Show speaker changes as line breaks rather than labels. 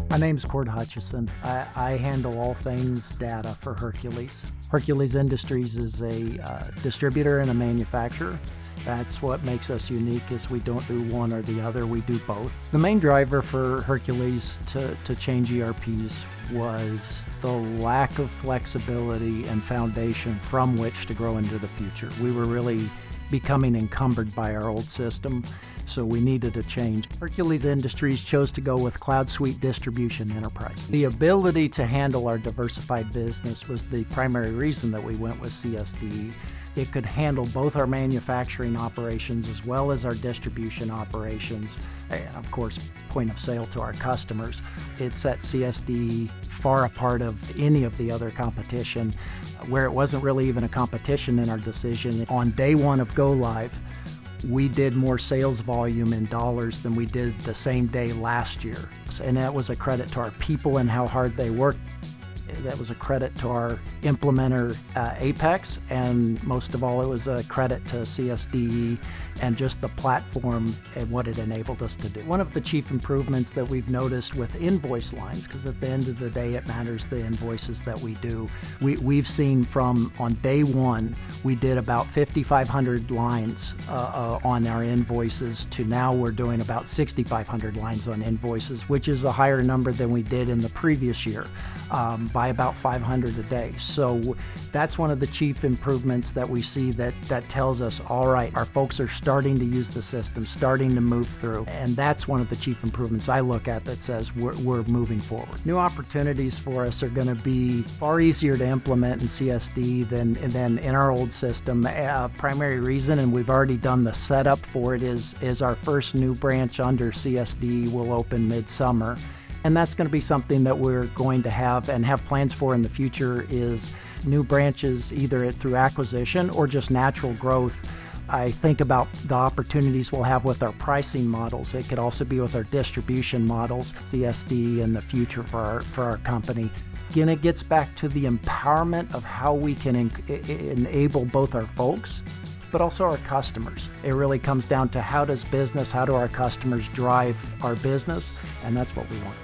My name's Cord Hutchison. I handle all things data for Hercules. Hercules Industries is a distributor and a manufacturer. That's what makes us unique, is we don't do one or the other, we do both. The main driver for Hercules to change ERPs was the lack of flexibility and foundation from which to grow into the future. We were really becoming encumbered by our old system, so we needed a change. Hercules Industries chose to go with CloudSuite Distribution Enterprise. The ability to handle our diversified business was the primary reason that we went with CSD. It could handle both our manufacturing operations as well as our distribution operations, and of course, point of sale to our customers. It set CSD far apart of any of the other competition, where it wasn't really even a competition in our decision. On day one of go live, we did more sales volume in dollars than we did the same day last year. And that was a credit to our people and how hard they worked. That was a credit to our implementer, Apex, and most of all, it was a credit to CSD and just the platform and what it enabled us to do. One of the chief improvements that we've noticed with invoice lines, because at the end of the day, it matters the invoices that we do. We've seen from on day one, we did about 5,500 lines on our invoices to now we're doing about 6,500 lines on invoices, which is a higher number than we did in the previous year. By about 500 a day. So that's one of the chief improvements that we see that tells us, all right, our folks are starting to use the system, starting to move through. And that's one of the chief improvements I look at that says we're moving forward. New opportunities for us are going to be far easier to implement in CSD than in our old system. Primary reason, and we've already done the setup for it, is our first new branch under CSD will open midsummer. And that's going to be something that we're going to have and have plans for in the future, is new branches either through acquisition or just natural growth. I think about the opportunities we'll have with our pricing models. It could also be with our distribution models, CSD in the future for our company. Again, it gets back to the empowerment of how we can enable both our folks, but also our customers. It really comes down to how do our customers drive our business, and that's what we want.